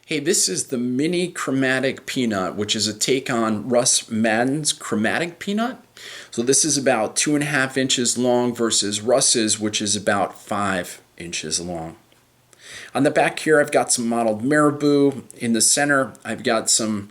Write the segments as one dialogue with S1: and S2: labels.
S1: Hey, this is the mini chromatic peanut, which is a take on Russ Madden's chromatic peanut. So this is about 2.5 inches long versus Russ's, which is about 5 inches long. On the back here, I've got some mottled Marabou. In the center, I've got some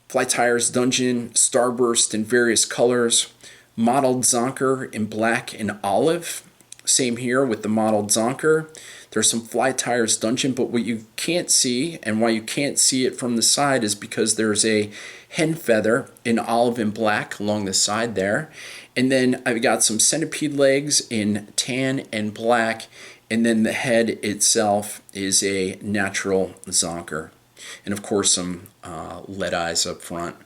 S1: Fly Tires Dungeon Starburst in various colors, mottled Zonker in black and olive. Same here with the mottled Zonker. There's some Fly Tires Dungeon, but what you can't see, and why you can't see it from the side, is because there's a hen feather in olive and black along the side there. And then I've got some Centipede Legs in tan and black, and then the head itself is a natural Zonker. And of course some lead eyes up front.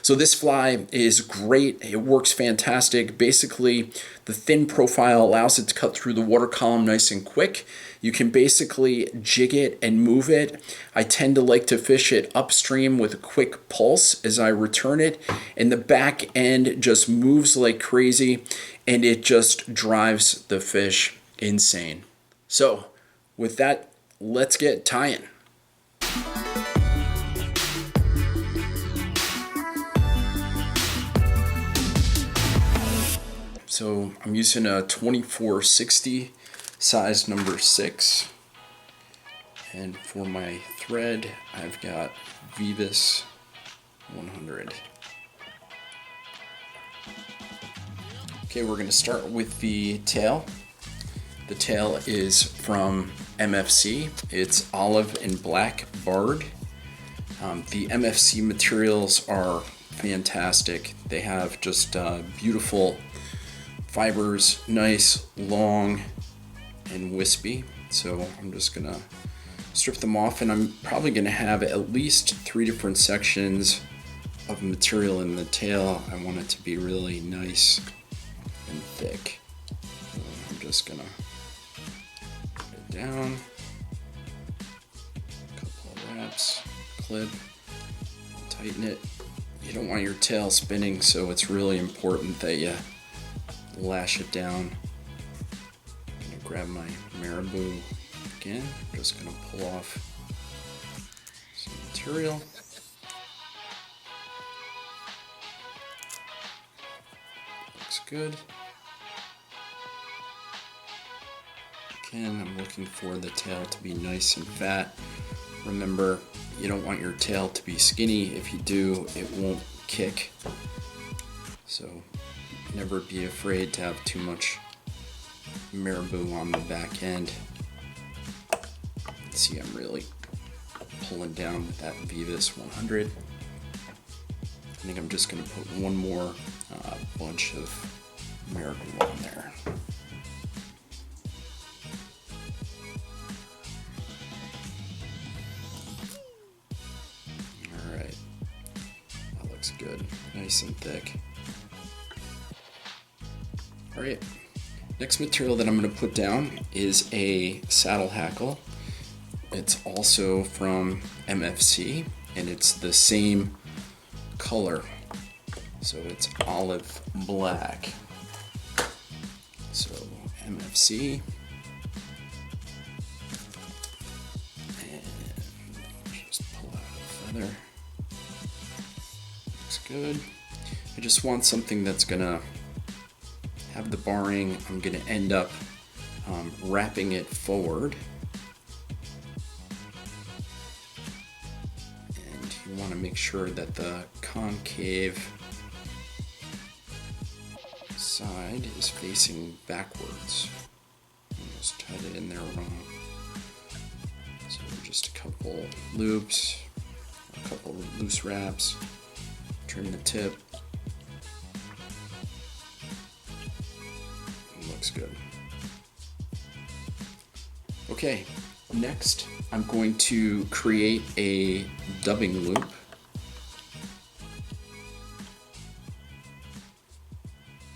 S1: So this fly is great. It works fantastic. Basically, the thin profile allows it to cut through the water column nice and quick. You can basically jig it and move it. I tend to like to fish it upstream with a quick pulse as I return it, and the back end just moves like crazy, and it just drives the fish insane. So with that, let's get tying. So I'm using a 2460 size number 6, and for my thread I've got Vivus 100. Okay, we're going to start with the tail. The tail is from MFC. It's olive and black barred. The MFC materials are fantastic. They have just beautiful fibers, nice, long, and wispy. So I'm just gonna strip them off, and I'm probably gonna have at least 3 different sections of material in the tail. I want it to be really nice and thick. So I'm just gonna put it down, a couple of wraps, clip, tighten it. You don't want your tail spinning, so it's really important that you lash it down. I'm gonna grab my Marabou again. I'm just gonna pull off some material. Looks good. Again, I'm looking for the tail to be nice and fat. Remember, you don't want your tail to be skinny. If you do, it won't kick. So never be afraid to have too much Marabou on the back end. See, I'm really pulling down with that Vivus 100. I think I'm just going to put one more bunch of Marabou on there. Alright, that looks good, nice and thick. Alright, next material that I'm going to put down is a saddle hackle. It's also from MFC, and it's the same color. So it's olive black. So MFC. And just pull out a feather. Looks good. I just want something that's going to have the barring. I'm going to end up wrapping it forward, and you want to make sure that the concave side is facing backwards. Almost tied it in there wrong. So just a couple loops, a couple loose wraps, trim the tip. Looks good. Okay, next I'm going to create a dubbing loop.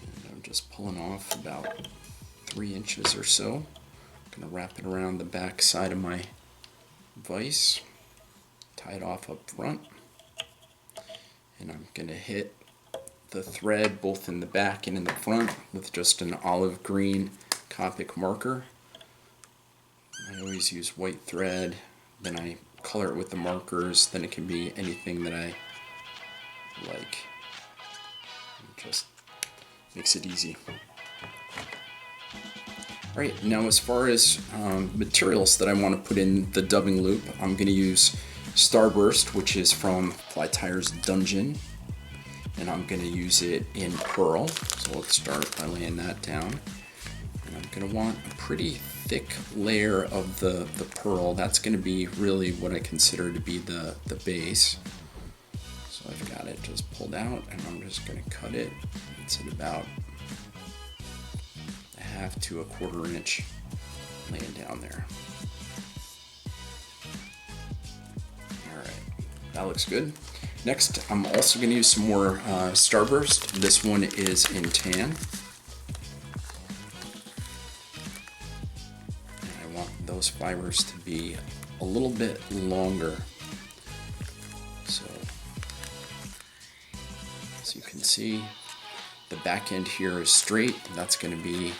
S1: And I'm just pulling off about 3 inches or so. I'm going to wrap it around the back side of my vise, tie it off up front, and I'm going to hit the thread both in the back and in the front with just an olive green Copic marker. I always use white thread, then I color it with the markers, then it can be anything that I like. It just makes it easy. Alright, now as far as materials that I want to put in the dubbing loop, I'm going to use Starburst, which is from Fly Tyer's Dungeon, and I'm going to use it in Pearl. So let's start by laying that down. And I'm going to want a pretty thick layer of the pearl. That's going to be really what I consider to be the base. So I've got it just pulled out, and I'm just going to cut it. It's at about 1/2 to 1/4 inch laying down there. Alright, that looks good. Next, I'm also going to use some more Starburst. This one is in tan. And I want those fibers to be a little bit longer. So, as you can see, the back end here is straight. That's going to be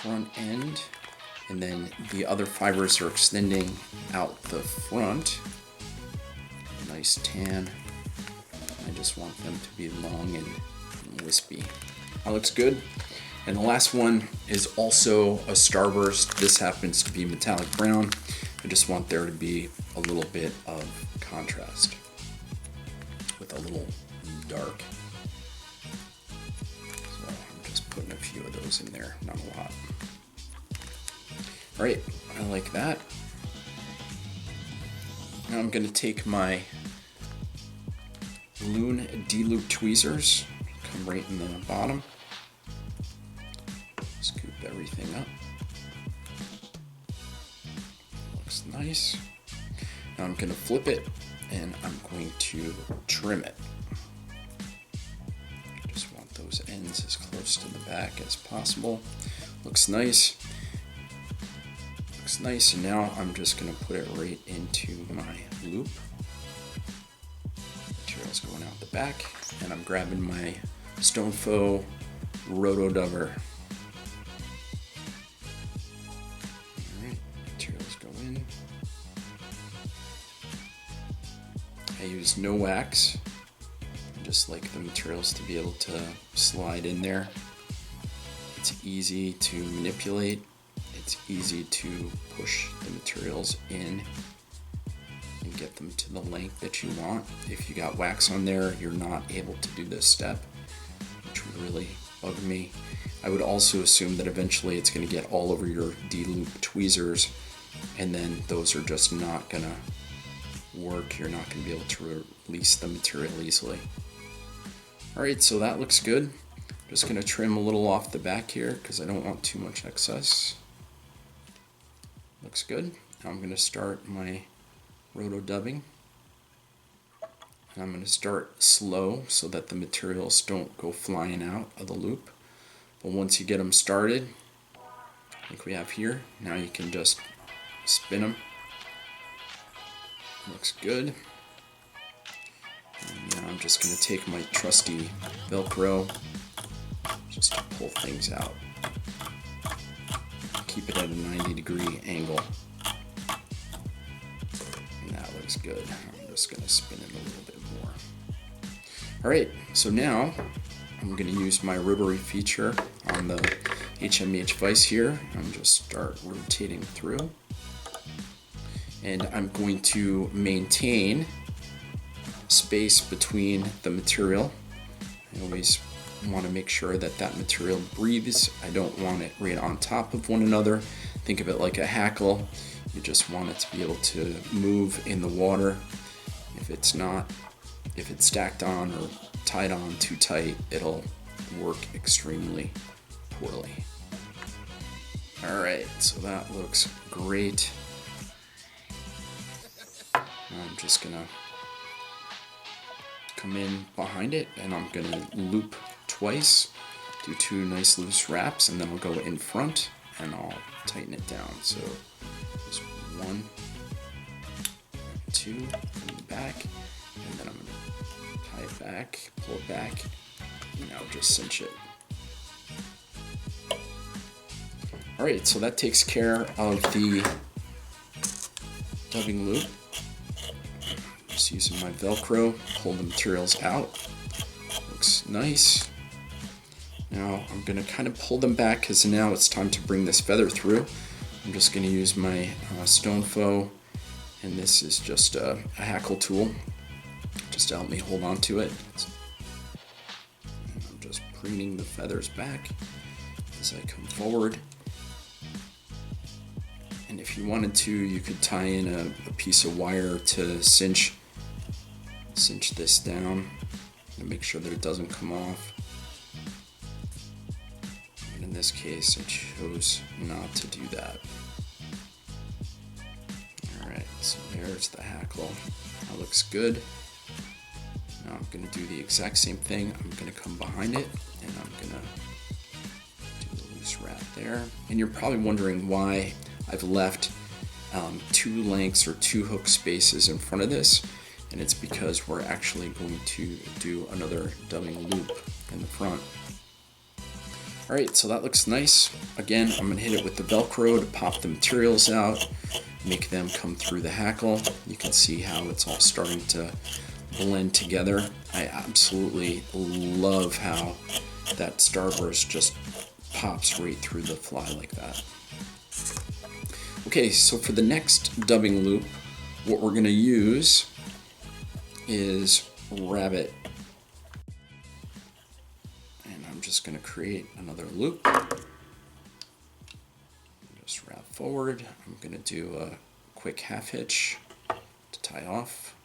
S1: front end, and then the other fibers are extending out the front. Nice tan. I just want them to be long and wispy. That looks good. And the last one is also a Starburst. This happens to be metallic brown. I just want there to be a little bit of contrast with a little dark. So I'm just putting a few of those in there, not a lot. Alright, I like that. Now I'm going to take my Loon D-loop tweezers, come right in the bottom, scoop everything up. Looks nice. Now I'm going to flip it and I'm going to trim it. Just want those ends as close to the back as possible. Looks nice. Looks nice, and now I'm just going to put it right into my loop. Material's going out the back, and I'm grabbing my Stonefo Roto Dubber. Alright, materials go in. I use no wax. I just like the materials to be able to slide in there. It's easy to manipulate. It's easy to push the materials in and get them to the length that you want. If you got wax on there, you're not able to do this step, which would really bug me. I would also assume that eventually it's going to get all over your D-loop tweezers, and then those are just not going to work. You're not going to be able to release the material easily. Alright, so that looks good. Just going to trim a little off the back here because I don't want too much excess. Looks good. Now I'm going to start my roto dubbing. And I'm going to start slow so that the materials don't go flying out of the loop. But once you get them started, like we have here, now you can just spin them. Looks good. And now I'm just going to take my trusty Velcro just to pull things out. Keep it at a 90-degree angle. And that looks good. I'm just going to spin it a little bit more. Alright, so now I'm going to use my rotary feature on the HMH vise here. I'm just start rotating through. And I'm going to maintain space between the material. I always want to make sure that that material breathes. I don't want it right on top of one another. Think of it like a hackle. You just want it to be able to move in the water. If it's stacked on or tied on too tight, it'll work extremely poorly. Alright, so that looks great. I'm just gonna come in behind it and I'm gonna loop twice, do 2 nice loose wraps, and then I'll go in front and I'll tighten it down. So just 1, 2 in the back, and then I'm gonna tie it back, pull it back, and now just cinch it. All right, so that takes care of the dubbing loop. Just using my Velcro, pull the materials out. Looks nice. Now I'm gonna kind of pull them back because now it's time to bring this feather through. I'm just gonna use my stone foe, and this is just a hackle tool, just to help me hold on to it. And I'm just preening the feathers back as I come forward. And if you wanted to, you could tie in a piece of wire to cinch this down and make sure that it doesn't come off. But in this case, I chose not to do that. Alright, so there's the hackle. That looks good. Now I'm going to do the exact same thing. I'm going to come behind it and I'm going to do a loose wrap there. And you're probably wondering why I've left 2 lengths or 2 hook spaces in front of this, and it's because we're actually going to do another dubbing loop in the front. Alright, so that looks nice. Again, I'm going to hit it with the Velcro to pop the materials out, make them come through the hackle. You can see how it's all starting to blend together. I absolutely love how that Starburst just pops right through the fly like that. Okay, so for the next dubbing loop, what we're going to use is rabbit. And I'm just going to create another loop. Just wrap forward. I'm going to do a quick half hitch to tie off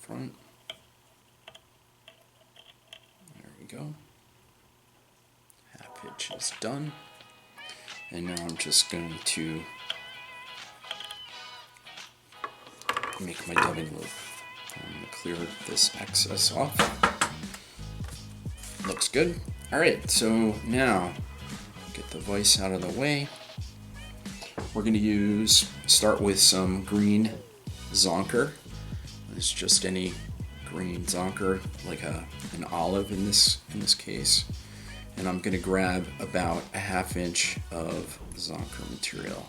S1: front. There we go. Half hitch is done. And now I'm just going to make my dubbing loop. I'm going to clear this excess off. Looks good. Alright, so now get the vise out of the way. We're going to start with some green Zonker. It's just any green Zonker, like an olive in this case. And I'm going to grab about a ½ inch of Zonker material.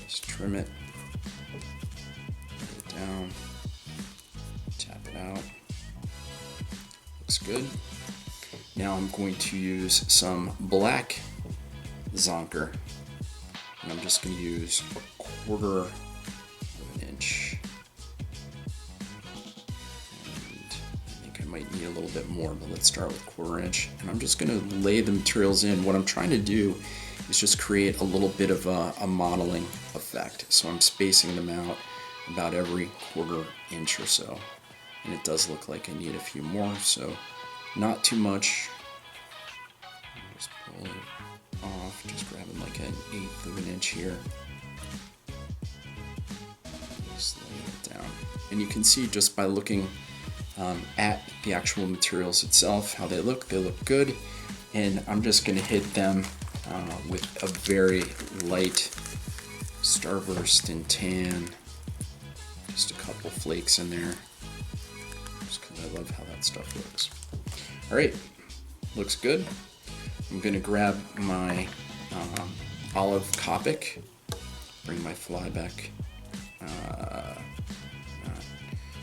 S1: Just trim it. Down, tap it out. Looks good. Now I'm going to use some black Zonker, and I'm just going to use 1/4 of an inch. And I think I might need a little bit more, but let's start with 1/4 inch. And I'm just going to lay the materials in. What I'm trying to do is just create a little bit of a modeling effect. So I'm spacing them out about every 1/4 inch or so, and it does look like I need a few more, so not too much. Just pull it off, just grabbing like an 1/8 of an inch here. Just lay it down, and you can see just by looking at the actual materials itself how they look good, and I'm just going to hit them with a very light Starburst and tan. Just a couple flakes in there, just because I love how that stuff looks. Alright, looks good. I'm going to grab my olive Copic, bring my fly back.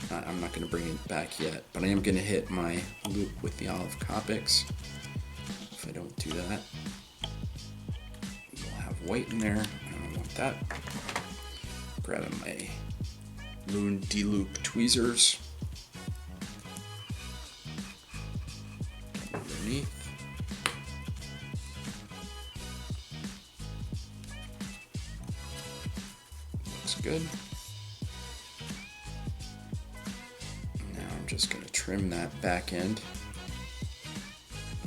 S1: I'm not going to bring it back yet, but I am going to hit my loop with the olive Copics. If I don't do that, you'll have white in there. I don't want that. Grabbing my Loon D-loop tweezers underneath. Looks good. Now I'm just going to trim that back end.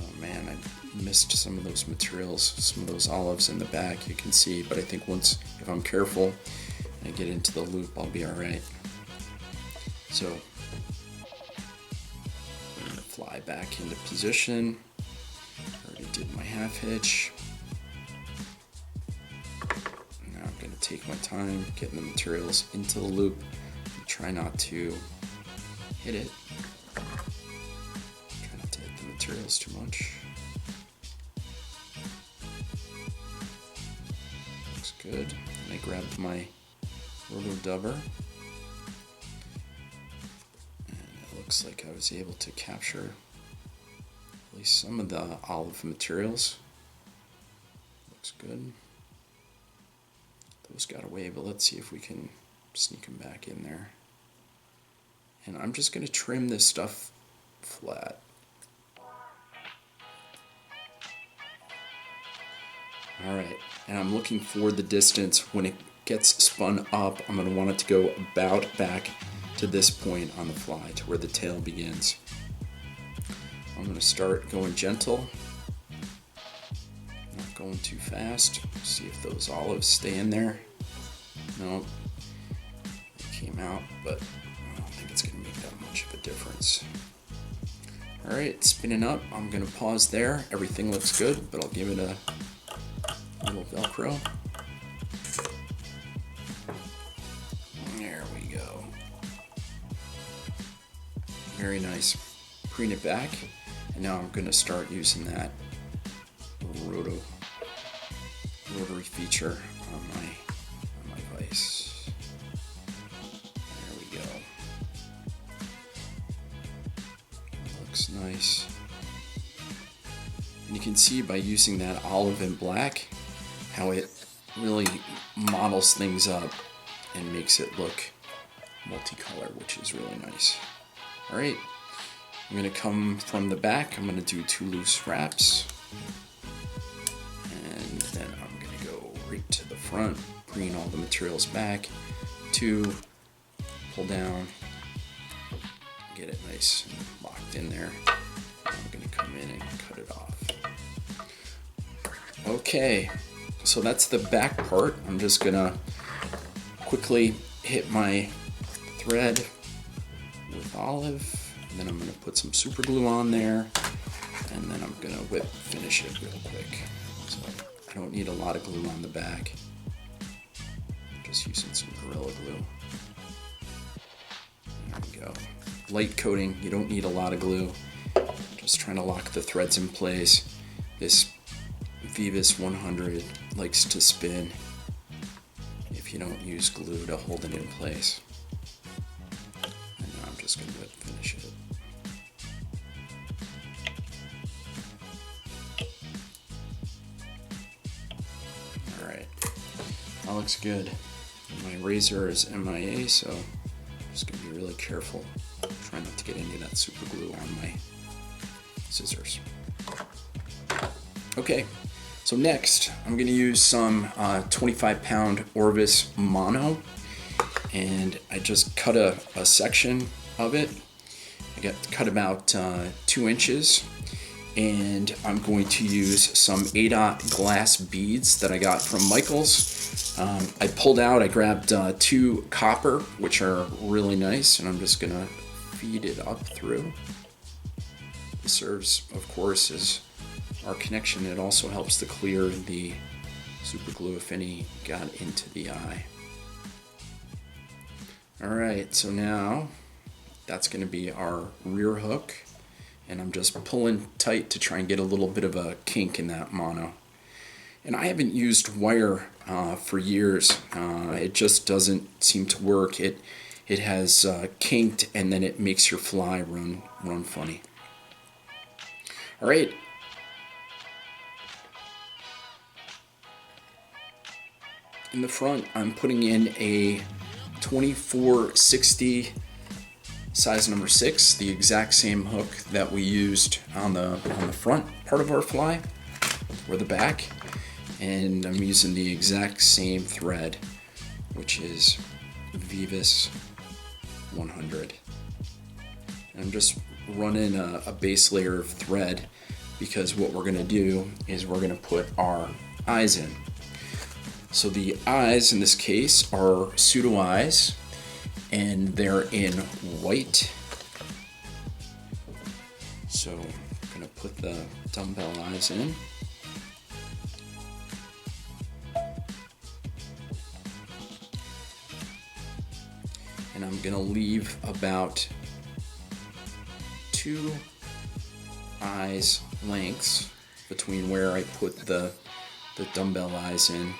S1: Oh man, I missed some of those materials, some of those olives in the back, you can see, but I think if I'm careful and get into the loop, I'll be alright. So I'm going to fly back into position. Already did my half hitch. Now I'm going to take my time getting the materials into the loop and try not to hit it. Try not to hit the materials too much. good. And I grabbed my roto dubber. And it looks like I was able to capture at least some of the olive materials. Looks good. Those got away, but let's see if we can sneak them back in there. And I'm just going to trim this stuff flat. Alright, and I'm looking for the distance. When it gets spun up, I'm going to want it to go about back to this point on the fly, to where the tail begins. I'm going to start going gentle, not going too fast. See if those olives stay in there. No, they came out, but I don't think it's going to make that much of a difference. Alright, spinning up. I'm going to pause there. Everything looks good, but I'll give it a little Velcro. There we go. Very nice. Preen it back, and now I'm going to start using that rotary feature on my vise. There we go. Looks nice. And you can see by using that olive and black how it really models things up and makes it look multicolor, which is really nice. Alright, I'm going to come from the back. I'm going to do 2 loose wraps. And then I'm going to go right to the front, bring all the materials back, 2, pull down, get it nice and locked in there. I'm going to come in and cut it off. Okay, so that's the back part. I'm just going to quickly hit my thread with olive. And then I'm going to put some super glue on there, and then I'm going to whip finish it real quick. So I don't need a lot of glue on the back. I'm just using some Gorilla Glue. There we go. Light coating, you don't need a lot of glue. Just trying to lock the threads in place. This Vivis 100 likes to spin if you don't use glue to hold it in place. And now I'm just going to whip finish it. That looks good. My razor is MIA, so I'm just going to be really careful. Try not to get any of that super glue on my scissors. Okay, so next I'm going to use some 25-pound Orvis mono, and I just cut a section of it. I cut about 2 inches. And I'm going to use some ADOT glass beads that I got from Michael's. I pulled out, I grabbed 2 copper, which are really nice, and I'm just going to feed it up through. This serves, of course, as our connection. It also helps to clear the super glue if any got into the eye. Alright, so now that's going to be our rear hook. And I'm just pulling tight to try and get a little bit of a kink in that mono. And I haven't used wire for years. It just doesn't seem to work. It has kinked, and then it makes your fly run funny. All right. In the front, I'm putting in a 2460 size number 6, the exact same hook that we used on the front part of our fly, or the back, and I'm using the exact same thread, which is Vivis 100. And I'm just running a base layer of thread, because what we're going to do is we're going to put our eyes in. So the eyes in this case are pseudo eyes, and they're in white. So I'm going to put the dumbbell eyes in. And I'm going to leave about 2 eyes lengths between where I put the dumbbell eyes in.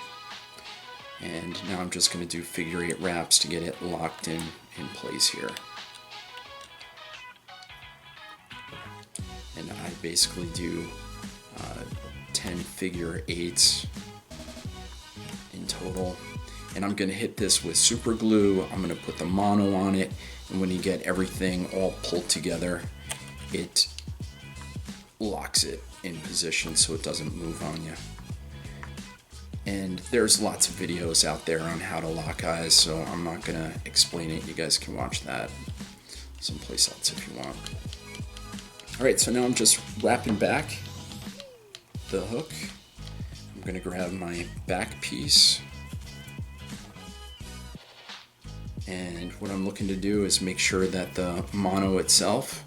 S1: And now I'm just going to do figure 8 wraps to get it locked in place here. And I basically do 10 figure 8s in total. And I'm going to hit this with super glue. I'm going to put the mono on it, and when you get everything all pulled together, it locks it in position so it doesn't move on you. And there's lots of videos out there on how to lock eyes, so I'm not going to explain it. You guys can watch that someplace else if you want. Alright, so now I'm just wrapping back the hook. I'm going to grab my back piece. And what I'm looking to do is make sure that the mono itself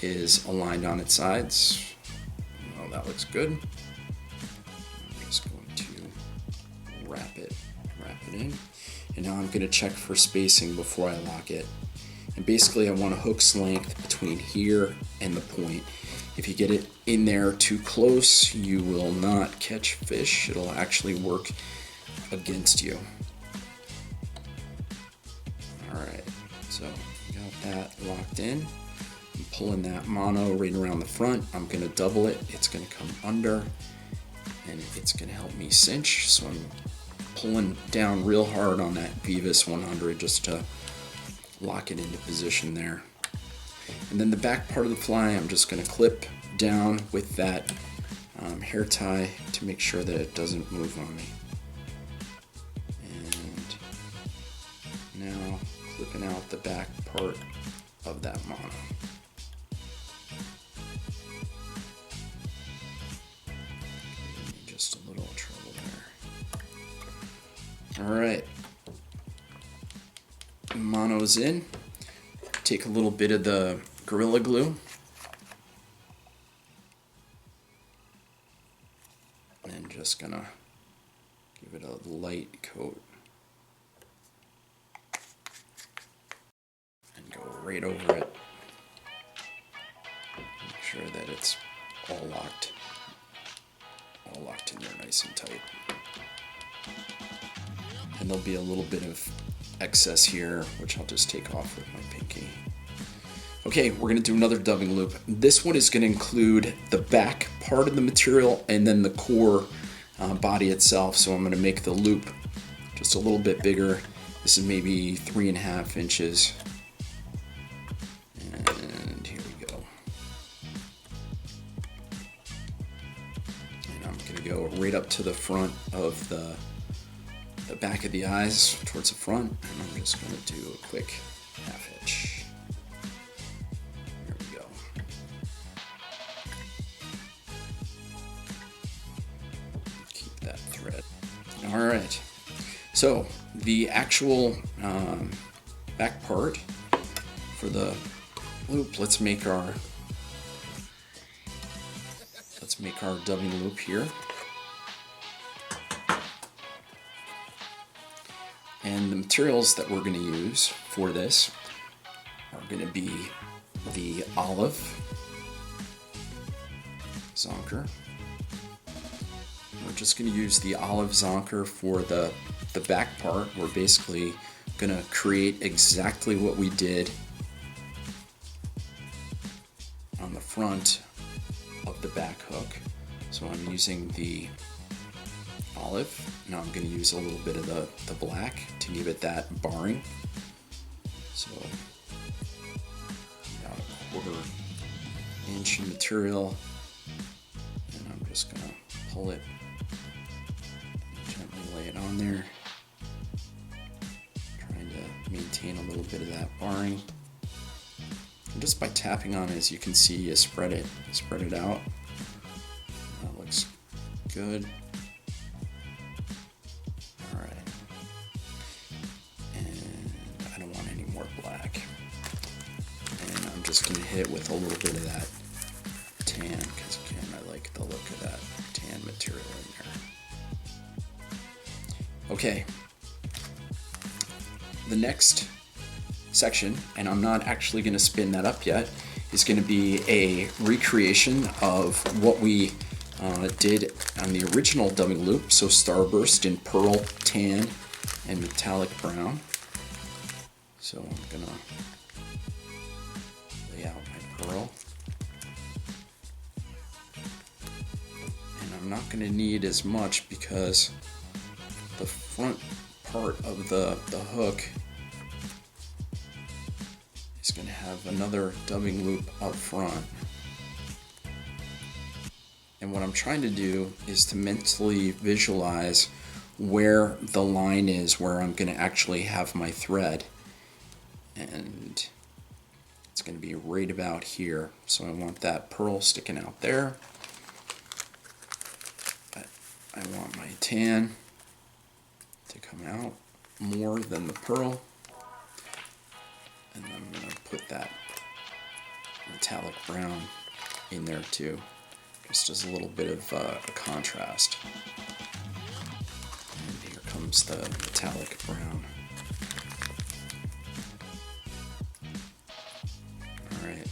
S1: is aligned on its sides. Well, that looks good. I'm just going to wrap it in. And now I'm going to check for spacing before I lock it. And basically I want a hook's length between here and the point. If you get it in there too close, you will not catch fish. It'll actually work against you. Alright, so got that locked in. I'm pulling that mono right around the front. I'm going to double it. It's going to come under, and it's going to help me cinch. So I'm pulling down real hard on that Vivus 100 just to lock it into position there. And then the back part of the fly, I'm just going to clip down with that hair tie to make sure that it doesn't move on me. And now clipping out the back part of that mono. Just a little trouble there. Alright. Mono's in. Take a little bit of the Gorilla Glue. And just gonna give it a light coat. And go right over it. Make sure that it's all locked in there nice and tight. And there'll be a little bit of excess here, which I'll just take off with my pinky. Okay, we're going to do another dubbing loop. This one is going to include the back part of the material and then the core body itself. So I'm going to make the loop just a little bit bigger. This is maybe 3.5 inches. And here we go. And I'm going to go right up to the front of the back of the eyes towards the front, and I'm just going to do a quick half hitch. There we go. Keep that thread. All right. So the actual back part for the loop, let's make our dubbing loop here. And the materials that we're going to use for this are going to be the olive Zonker. We're just going to use the olive Zonker for the back part. We're basically going to create exactly what we did on the front of the back hook. So I'm using the olive. Now I'm going to use a little bit of the black to give it that barring. So about a 1/4 inch of material, and I'm just going to pull it and gently lay it on there, trying to maintain a little bit of that barring. And just by tapping on it, as you can see, you spread it out. That looks good. Just going to hit with a little bit of that tan, because again, I like the look of that tan material in there. Okay, the next section, and I'm not actually going to spin that up yet, is going to be a recreation of what we did on the original dubbing loop. So Starburst in pearl tan and metallic brown. So I'm gonna lay out my pearl. And I'm not gonna need as much because the front part of the hook is gonna have another dubbing loop up front. And what I'm trying to do is to mentally visualize where the line is where I'm going to actually have my thread. And it's going to be right about here. So I want that pearl sticking out there. But I want my tan to come out more than the pearl. And I'm going to put that metallic brown in there too. Just as a little bit of a contrast. And here comes the metallic brown. Alright.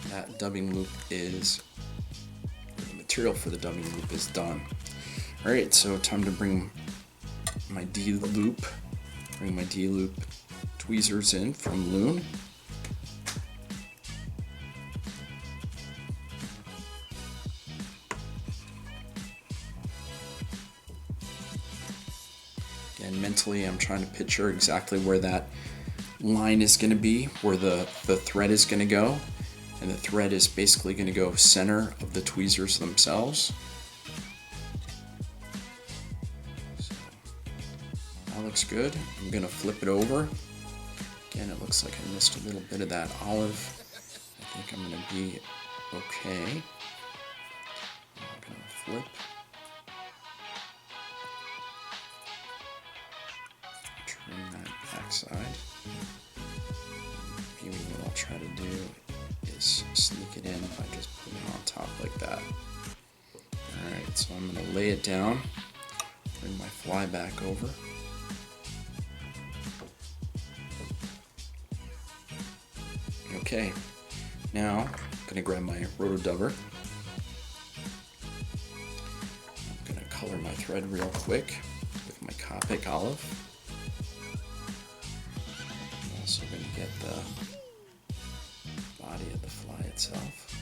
S1: That dubbing loop is, the material for the dubbing loop is done. Alright, so time to bring my D-loop tweezers in from Loon. And mentally I'm trying to picture exactly where that line is going to be, where the thread is going to go, and the thread is basically going to go center of the tweezers themselves. So that looks good. I'm going to flip it over. Again, it looks like I missed a little bit of that olive. I think I'm going to be okay. I'm going to flip. Trim that back side. Maybe what I'll try to do is sneak it in by just putting it on top like that. Alright, so I'm going to lay it down, bring my fly back over. Okay, now I'm going to grab my rotodubber. I'm going to color my thread real quick with my Copic olive. I'm also going to get the body of the fly itself.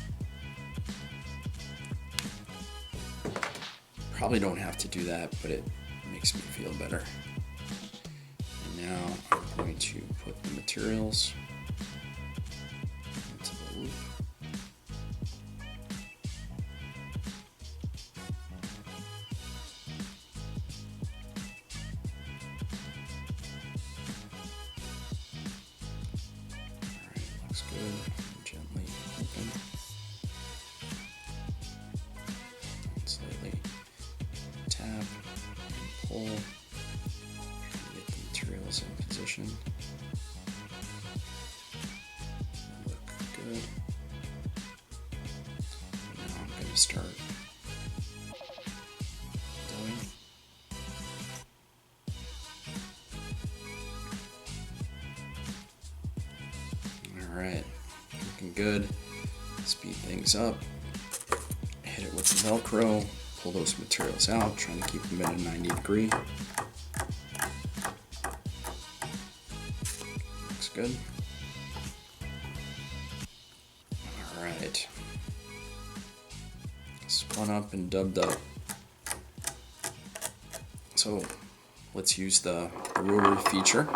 S1: Probably don't have to do that, but it makes me feel better. And now I'm going to put the materials into the loop. Good. Gently open. Slightly tap and pull. Try to get the materials in position. Look good. Now I'm going to start doing. Alright, looking good. Speed things up. Hit it with the Velcro. Pull those materials out, trying to keep them at a 90 degree. Looks good. Alright. Spun up and dubbed up. So let's use the rotary feature.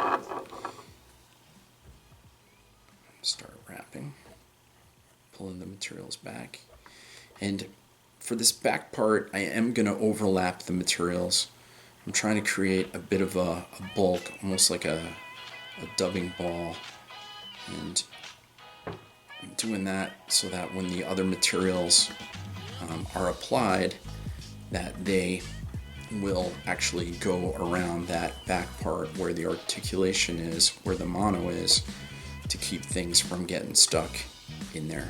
S1: Start wrapping, pulling the materials back, and for this back part I am going to overlap the materials. I'm trying to create a bit of a bulk, almost like a dubbing ball, and I'm doing that so that when the other materials are applied, that they will actually go around that back part where the articulation is, where the mono is, to keep things from getting stuck in there.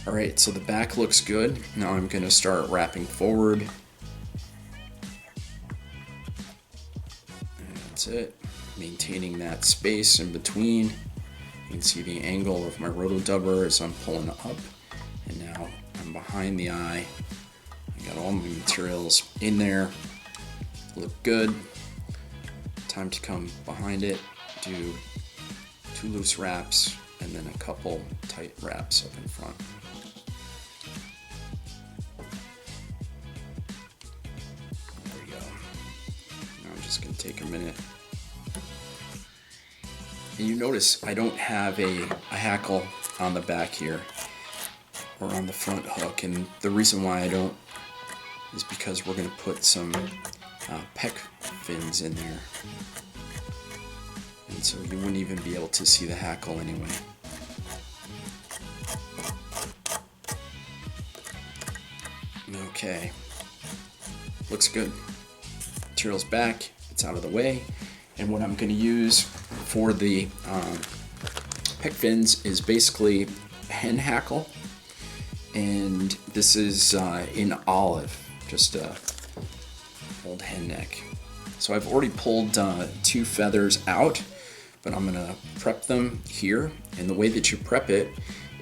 S1: Alright, so the back looks good. Now I'm going to start wrapping forward. And that's it. Maintaining that space in between. You can see the angle of my rotodubber as I'm pulling up. And now I'm behind the eye. I got all my materials in there. look good. Time to come behind it, do 2 loose wraps, and then a couple tight wraps up in front. There we go. Now I'm just going to take a minute. And you notice I don't have a hackle on the back here or on the front hook, and the reason why I don't is because we're going to put some pec fins in there, and so you wouldn't even be able to see the hackle anyway. Okay, looks good. Material's back, it's out of the way, and what I'm going to use for the pec fins is basically hen hackle, and this is in olive, just a old hen neck. So I've already pulled 2 feathers out, but I'm gonna prep them here. And the way that you prep it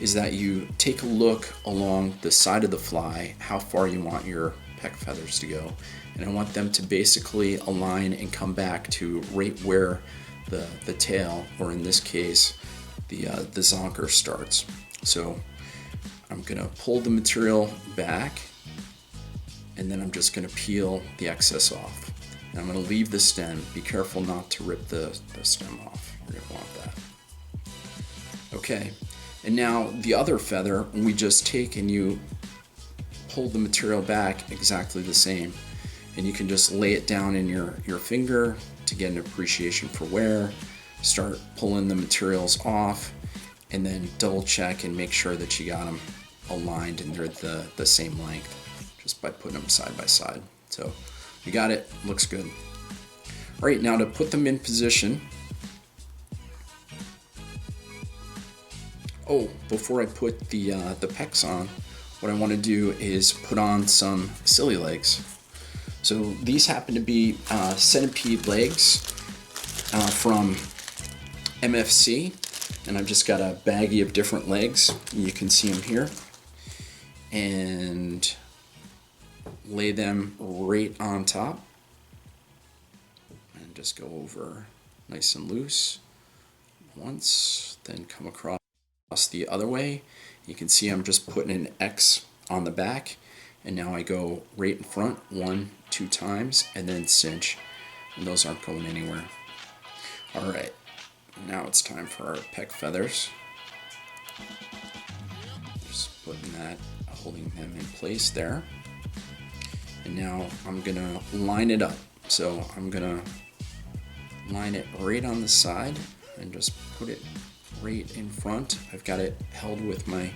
S1: is that you take a look along the side of the fly, how far you want your pec feathers to go. And I want them to basically align and come back to right where the tail, or in this case, the zonker starts. So I'm gonna pull the material back, and then I'm just gonna peel the excess off. And I'm gonna leave the stem. Be careful not to rip the stem off. You're gonna want that. Okay, and now the other feather, we just take and you pull the material back exactly the same. And you can just lay it down in your finger to get an appreciation for wear. Start pulling the materials off, and then double check and make sure that you got them aligned and they're the same length, just by putting them side by side. So you got it, looks good. All right, now to put them in position. Oh, before I put the pecs on, what I want to do is put on some silly legs. So these happen to be Centipede Legs from MFC, and I've just got a baggie of different legs. You can see them here, and lay them right on top, and just go over nice and loose once, then come across the other way. You can see I'm just putting an X on the back, and now I go right in front 1, 2 times, and then cinch, and those aren't going anywhere. All right, now it's time for our pec feathers. Just putting that, holding them in place there. And now I'm gonna line it up. So I'm gonna line it right on the side and just put it right in front. I've got it held with my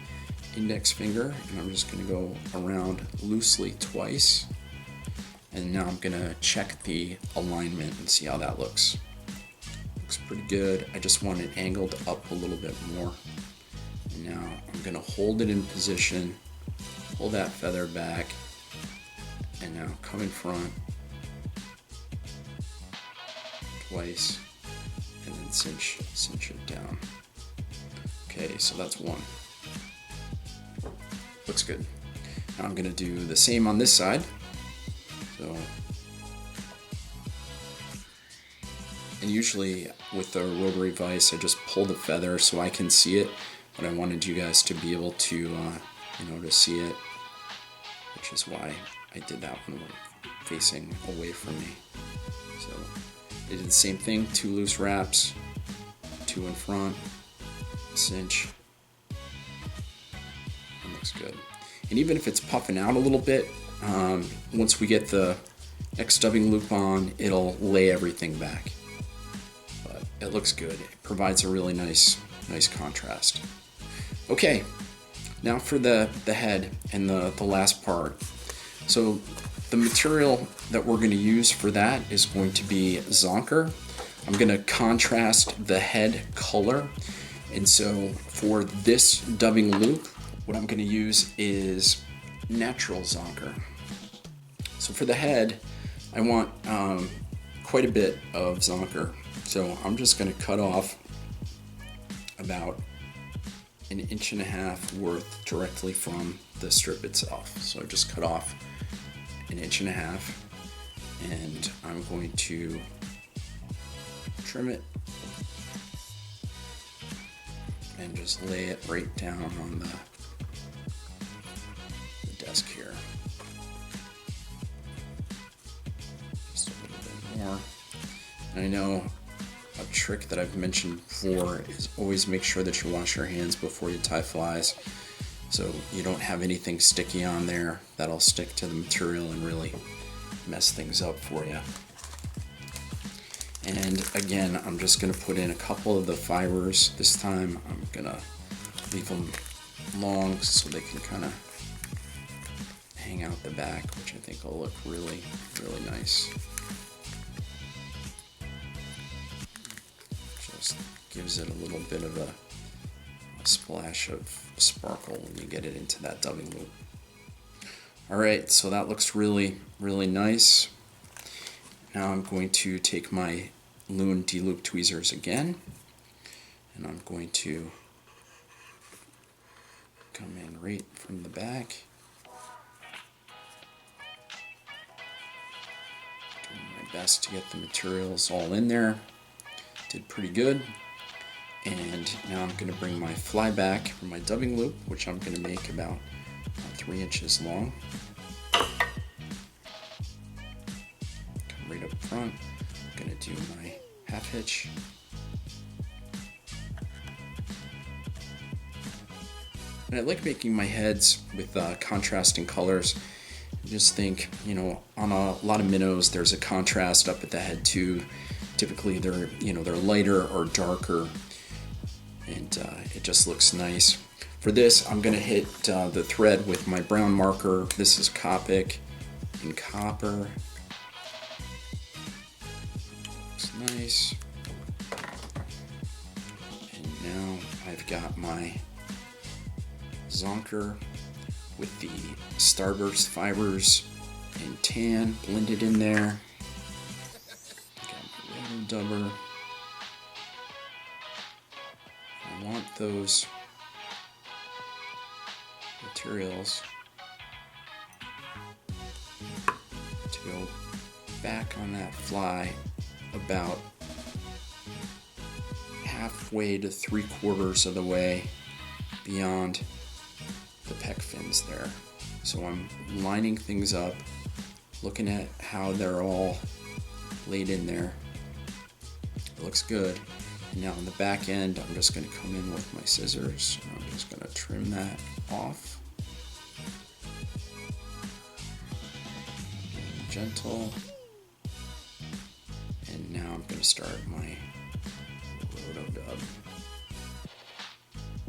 S1: index finger, and I'm just gonna go around loosely twice. And now I'm gonna check the alignment and see how that looks. Looks pretty good. I just want it angled up a little bit more. And now I'm gonna hold it in position, pull that feather back, and now come in front twice, and then cinch it down. Okay, so that's one. Looks good. Now I'm gonna do the same on this side. So, and usually with the rotary vise, I just pull the feather so I can see it, but I wanted you guys to be able to, to see it, which is why I did that one facing away from me. So I did the same thing, 2 loose wraps, 2 in front, cinch. That looks good. And even if it's puffing out a little bit, once we get the next stubbing loop on, it'll lay everything back. But it looks good. It provides a really nice contrast. Okay, now for the head and the last part. So the material that we're going to use for that is going to be Zonker. I'm going to contrast the head color, and so for this dubbing loop, what I'm going to use is natural Zonker. So for the head, I want quite a bit of Zonker. So I'm just going to cut off about 1.5 inches worth directly from the strip itself. So I just cut off 1.5 inches, and I'm going to trim it and just lay it right down on the desk here. Just a little bit more. And I know a trick that I've mentioned before is always make sure that you wash your hands before you tie flies, so you don't have anything sticky on there that'll stick to the material and really mess things up for you. And again, I'm just going to put in a couple of the fibers. This time I'm going to leave them long so they can kind of hang out the back, which I think will look really, really nice. Just gives it a little bit of a splash of sparkle when you get it into that dubbing loop. Alright, so that looks really, really nice. Now I'm going to take my loon D-loop tweezers again, and I'm going to come in right from the back. Doing my best to get the materials all in there. Did pretty good. And now I'm going to bring my fly back for my dubbing loop, which I'm going to make about 3 inches long. Come right up front. I'm going to do my half hitch. And I like making my heads with contrasting colors. I just think, you know, on a lot of minnows there's a contrast up at the head too. Typically they're lighter or darker, and it just looks nice. For this, I'm going to hit the thread with my brown marker. This is Copic in copper. Looks nice. And now I've got my Zonker with the Starburst fibers and tan blended in there. Got my rotor dubber. I want those materials to go back on that fly about halfway to 3/4 of the way beyond the pec fins there. So I'm lining things up, looking at how they're all laid in there. It looks good. And now on the back end, I'm just going to come in with my scissors. I'm just going to trim that off. Being gentle. And now I'm going to start my roto dub.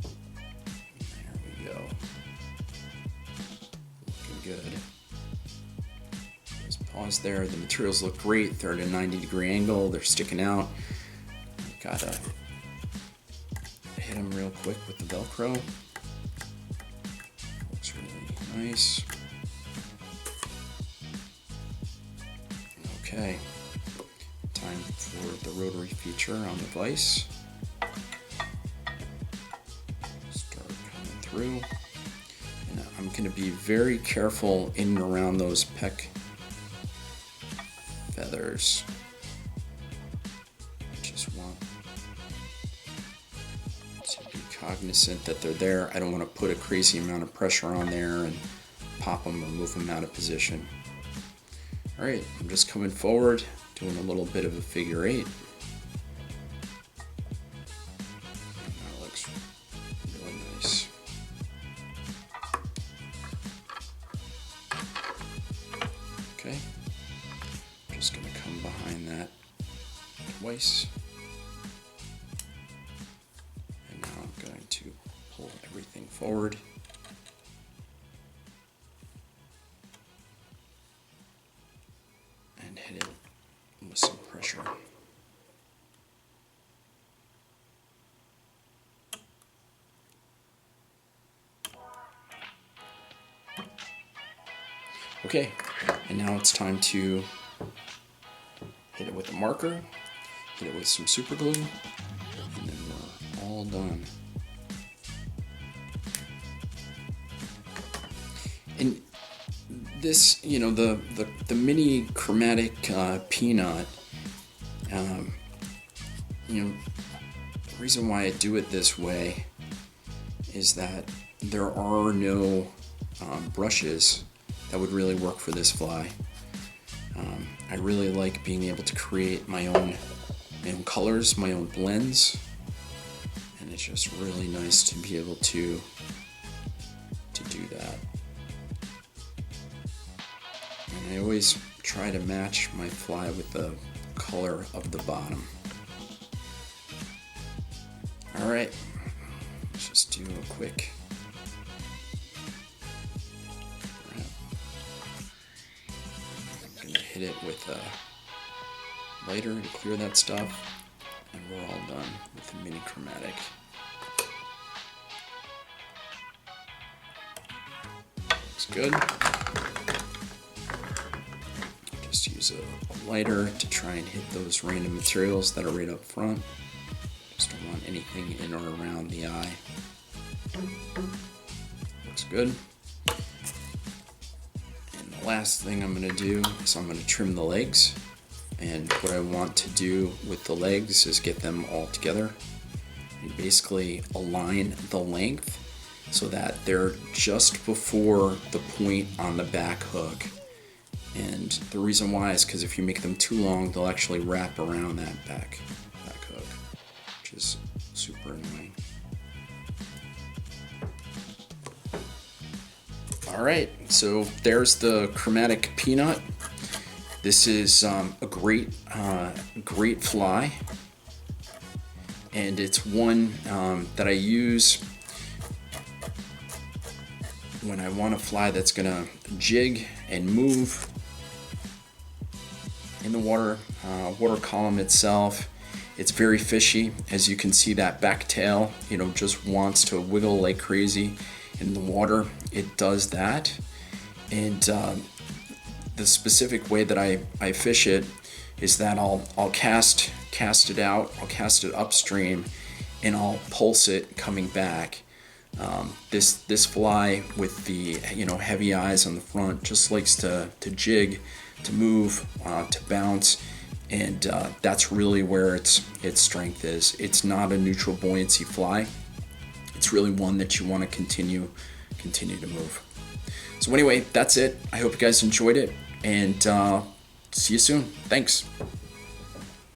S1: There we go. Looking good. Just pause there. The materials look great. They're at a 90-degree angle. They're sticking out. Gotta hit them real quick with the Velcro. Looks really nice. Okay, time for the rotary feature on the vise. Start coming through. And I'm going to be very careful in and around those pec feathers. Cognizant that they're there. I don't want to put a crazy amount of pressure on there and pop them or move them out of position. Alright, I'm just coming forward, doing a little bit of a figure 8. And that looks really nice. Okay, just going to come behind that twice. Pull everything forward. And hit it with some pressure. Okay, and now it's time to hit it with a marker, hit it with some super glue, and then we're all done. And this, the mini chromatic peanut, the reason why I do it this way is that there are no brushes that would really work for this fly. I really like being able to create my own colors, my own blends, and it's just really nice to be able to do that. And I always try to match my fly with the color of the bottom. Alright, let's just do a quick wrap. I'm going to hit it with a lighter to clear that stuff, and we're all done with the mini chromatic. Looks good. Just use a lighter to try and hit those random materials that are right up front. Just don't want anything in or around the eye. Looks good. And the last thing I'm going to do is I'm going to trim the legs. And what I want to do with the legs is get them all together and basically align the length so that they're just before the point on the back hook. And the reason why is because if you make them too long, they'll actually wrap around that back hook, which is super annoying. Alright, so there's the chromatic peanut. This is a great fly, and it's one that I use when I want a fly that's gonna jig and move in the water column itself. It's very fishy. As you can see, that back tail, just wants to wiggle like crazy in the water. It does that, and the specific way that I fish it is that I'll cast it out, I'll cast it upstream, and I'll pulse it coming back. This fly with the heavy eyes on the front just likes to jig, to move, to bounce, and that's really where its strength is. It's not a neutral buoyancy fly. It's really one that you want to continue to move. So anyway, that's it. I hope you guys enjoyed it, and see you soon. Thanks.